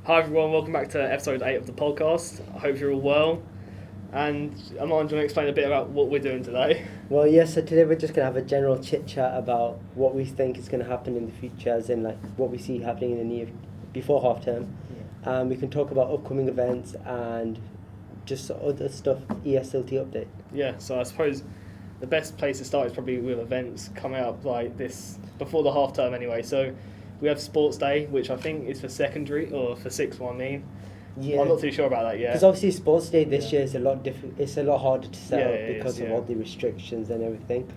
Hi everyone, welcome back to episode 8 of the podcast. I hope you're all well. And Amaan, do you want to explain a bit about what we're doing today? Well, yes, so today we're just going to have a general chit-chat about what we think is going to happen in the future, as in like what we see happening in the before half term. We can talk about upcoming events and just other stuff, ESLT update. Yeah, so I suppose the best place to start is probably with events coming up like this, before the half term anyway. So we have Sports Day, which I think is for secondary, or for sixth one, I mean. Yeah. I'm not too sure about that yet. Because obviously Sports Day this year is a lot different. It's a lot harder to set up because of all the restrictions and everything.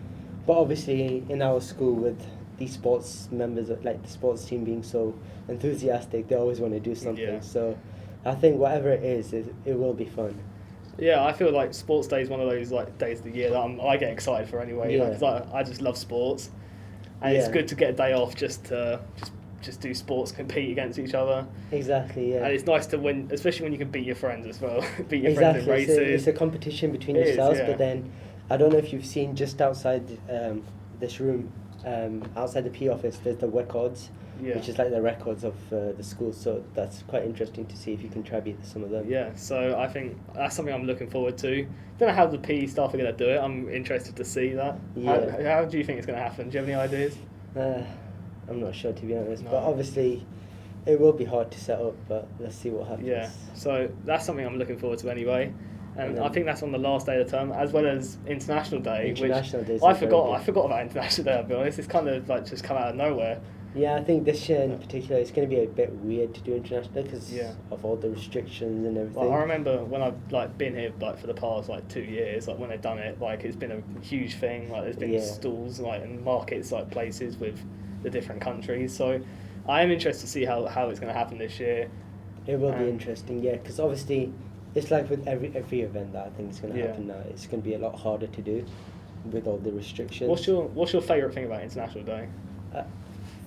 But obviously in our school, with these sports members, like the sports team being so enthusiastic, they always want to do something. Yeah. So I think whatever it is, it will be fun. Yeah, I feel like Sports Day is one of those like days of the year that I get excited for anyway. Yeah. Because I just love sports, and it's good to get a day off just to do sports, compete against each other. Exactly, yeah. And it's nice to win, especially when you can beat your friends as well. Beat your friends in races. It's a competition between It yourselves, is, yeah. But then I don't know if you've seen just outside this room, outside the P office, there's the records, which is like the records of the school. So that's quite interesting to see if you can try beat some of them. Yeah, so I think that's something I'm looking forward to. Don't know how the PE staff are going to do it. I'm interested to see that. Yeah. How do you think it's going to happen? Do you have any ideas? I'm not sure, to be honest, No. but obviously it will be hard to set up, but let's see what happens. Yeah, so that's something I'm looking forward to anyway. And then, I think that's on the last day of the term, as well as International Day, International Day. I forgot about International Day, I'll be honest. It's kind of like just come out of nowhere. Yeah, I think this year in particular, it's going to be a bit weird to do International Day because of all the restrictions and everything. Well, I remember when I've been here for the past 2 years, when they've done it, it's been a huge thing. There's been stalls and markets, places with the different countries. So I am interested to see how it's going to happen this year. It will be interesting, yeah, because obviously it's like with every event that I think is going to happen now. It's going to be a lot harder to do with all the restrictions. What's your favourite thing about International Day?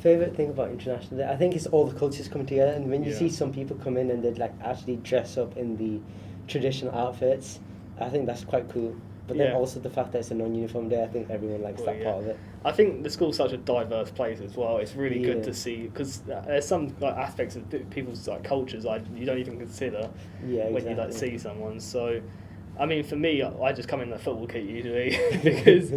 Favourite thing about International Day, I think it's all the cultures coming together, and when you see some people come in and they'd actually dress up in the traditional outfits, I think that's quite cool. But then also the fact that it's a non-uniform day, I think everyone likes that part of it. I think the school's such a diverse place as well. It's really good to see, because there's some aspects of people's cultures you don't even consider when you see someone. So, I mean, for me, I just come in a football kit usually because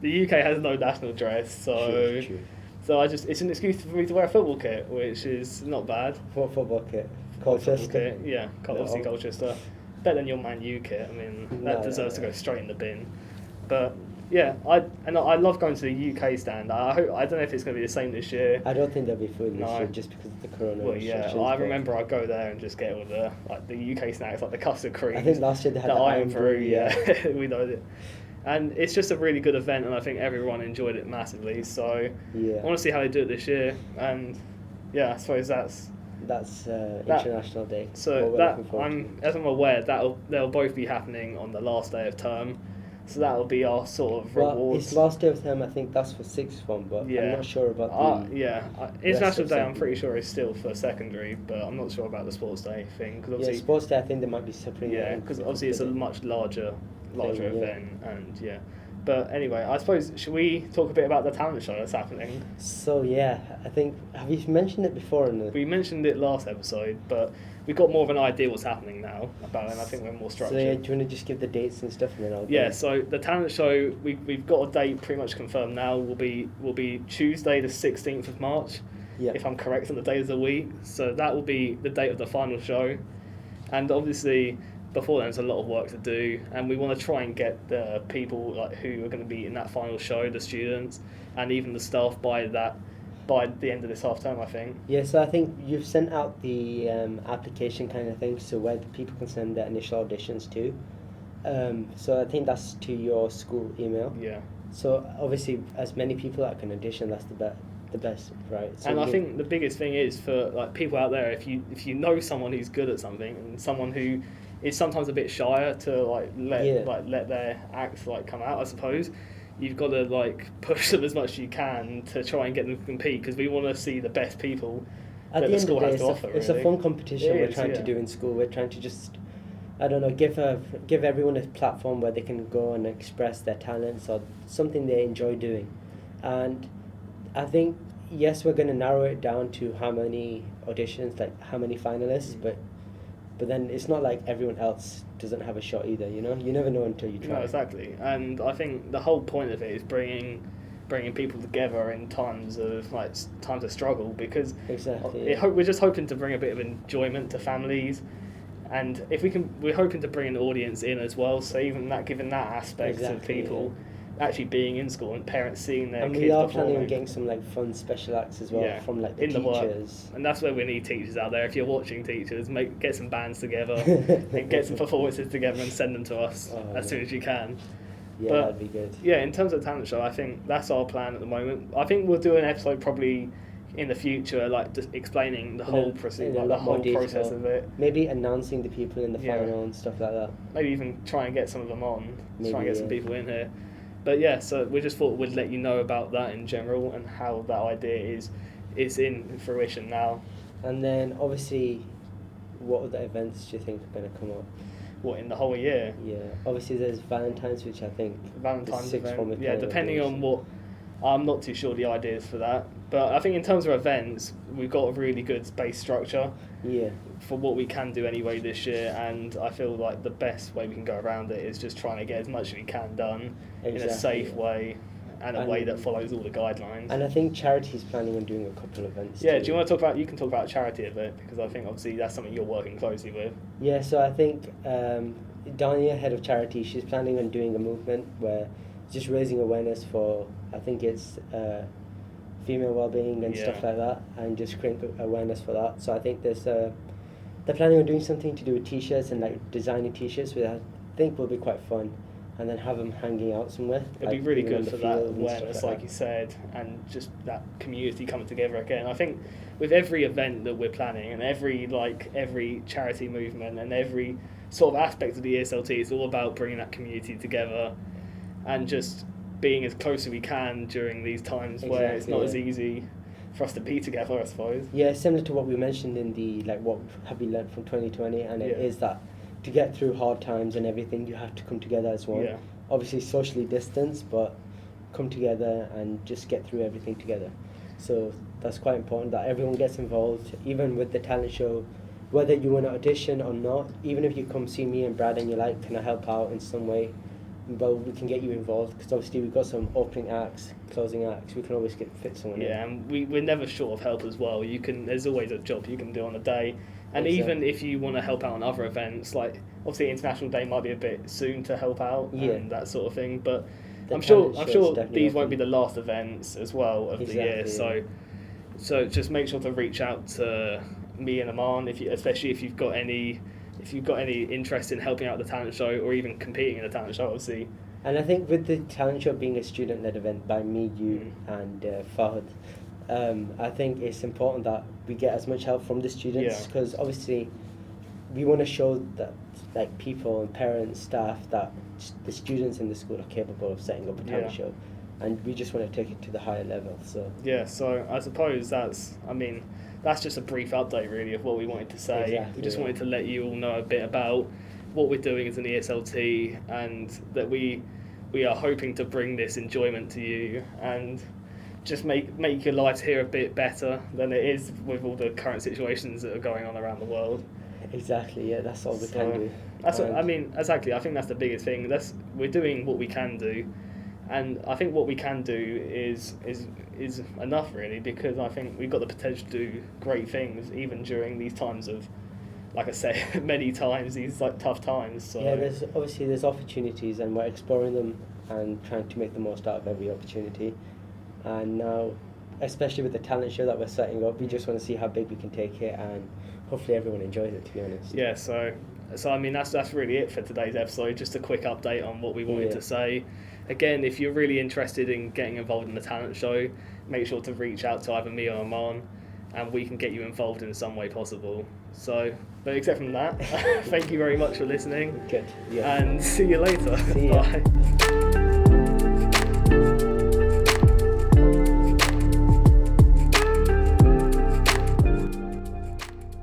the UK has no national dress. So, True. So it's an excuse for me to wear a football kit, which is not bad. What football kit? Colchester? Yeah, obviously Colchester. Better than your Man U kit. I mean, that deserves to go straight in the bin. But yeah, I love going to the UK stand. I don't know if it's going to be the same this year. I don't think there'll be food this year just because of the corona restrictions. I remember I go there and just get all the UK snacks, like the custard creams. I think last year they had the Iron Brew. Yeah, we know it. And it's just a really good event, and I think everyone enjoyed it massively. So I want to see how they do it this year. And yeah, I suppose that's International Day. So as I'm aware, they'll both be happening on the last day of term. So that'll be our sort of rewards. It's last day of term. I think that's for sixth form, but I'm not sure about International Day. I'm pretty sure is still for secondary, but I'm not sure about the Sports Day thing. Cause obviously, Sports Day. I think they might be separating. Yeah, because obviously it's a much larger event, and But anyway, I suppose, should we talk a bit about the talent show that's happening? So yeah, I think, have you mentioned it before? We mentioned it last episode, but we've got more of an idea what's happening now about it, and I think we're more structured. So yeah, do you want to just give the dates and stuff, and then I'll go? Yeah, so the talent show, we've got a date pretty much confirmed now, will be Tuesday the 16th of March, if I'm correct on the days of the week. So that will be the date of the final show. And obviously, before then, there's a lot of work to do, and we want to try and get the people who are going to be in that final show, the students, and even the staff by the end of this half term, I think. Yeah, so I think you've sent out the application kind of thing, so where the people can send their initial auditions to. So I think that's to your school email. Yeah. So obviously, as many people that can audition, that's the best, right? So and I think the biggest thing is for people out there, if you know someone who's good at something, and someone who is sometimes a bit shyer to let their acts come out, I suppose. You've got to push them as much as you can to try and get them to compete, because we want to see the best people that the school has to offer. It's a fun competition we're trying to do in school. We're trying to just, I don't know, give everyone a platform where they can go and express their talents or something they enjoy doing. And I think yes, we're going to narrow it down to how many auditions, like how many finalists, but then it's not like everyone else doesn't have a shot either, you know? You never know until you try. No, exactly. And I think the whole point of it is bringing people together in times of struggle, because we're just hoping to bring a bit of enjoyment to families, and if we can, we're hoping to bring an audience in as well. So even that, given that aspect of people actually being in school and parents seeing their kids performing. And we are planning on getting some like fun special acts as well from like the teachers. And that's where we need teachers out there. If you're watching, teachers, get some bands together and get some performances together and send them to us as soon as you can. Yeah, that'd be good. Yeah, in terms of talent show, I think that's our plan at the moment. I think we'll do an episode probably in the future, like just explaining the whole process of it. Maybe announcing the people in the final and stuff like that. Maybe even try and get some of them on. Try and get some people in here. But yeah, so we just thought we'd let you know about that in general and how that idea is in fruition now. And then obviously, what other events do you think are going to come up? What, in the whole year? Yeah, obviously there's Valentine's, which I think Valentine's event. Yeah, depending on what, I'm not too sure the ideas for that. But I think in terms of events, we've got a really good base structure. Yeah. For what we can do anyway this year, and I feel like the best way we can go around it is just trying to get as much as we can done in a safe way and a way that follows all the guidelines. And I think charity's planning on doing a couple of events. Yeah, do you want to talk about? You can talk about charity a bit, because I think obviously that's something you're working closely with. Yeah, so I think Dania, head of charity, she's planning on doing a movement where just raising awareness for, I think it's female well-being and stuff like that, and just creating awareness for that. So I think there's they're planning on doing something to do with t-shirts and like designing t-shirts, which I think will be quite fun, and then have them hanging out somewhere. It'd be really good for that awareness, like you said, and just that community coming together again. I think with every event that we're planning and every charity movement and every sort of aspect of the ESLT, it's all about bringing that community together and just being as close as we can during these times where it's not as easy for us to be together, I suppose. Yeah, similar to what we mentioned in the what have we learned from 2020, and it is that to get through hard times and everything, you have to come together as one. Yeah. Obviously socially distanced, but come together and just get through everything together. So that's quite important that everyone gets involved, even with the talent show, whether you want to audition or not. Even if you come see me and Brad and you're like, can I help out in some way? Well, we can get you involved, because obviously we've got some opening acts, closing acts. We can always fit someone in. Yeah, and we're never short of help as well. There's always a job you can do on a day. And even if you want to help out on other events, like obviously International Day might be a bit soon to help out and that sort of thing, but I'm sure these won't be the last events as well of the year. So just make sure to reach out to me and Amaan, especially if you've got any interest in helping out the talent show or even competing in the talent show, obviously. And I think with the talent show being a student-led event by me, you and Fahad, I think it's important that we get as much help from the students, because obviously we want to show that people and parents, staff, that the students in the school are capable of setting up a talent show, and we just want to take it to the higher level. So so I suppose that's just a brief update really of what we wanted to say. Exactly, we just wanted to let you all know a bit about what we're doing as an ESLT, and that we are hoping to bring this enjoyment to you and just make your lives here a bit better than it is with all the current situations that are going on around the world. Exactly, yeah, that's all we can do. Exactly, I think that's the biggest thing. We're doing what we can do, and I think what we can do is enough really, because I think we've got the potential to do great things even during these times of, like I say many times, these tough times. So yeah, there's opportunities, and we're exploring them and trying to make the most out of every opportunity. And now, especially with the talent show that we're setting up, we just want to see how big we can take it, and hopefully everyone enjoys it, to be honest. Yeah, so that's really it for today's episode. Just a quick update on what we wanted to say. Again, if you're really interested in getting involved in the talent show, make sure to reach out to either me or Amaan, and we can get you involved in some way possible. So, but except from that, thank you very much for listening. Good. Yeah. And see you later. See ya. Bye.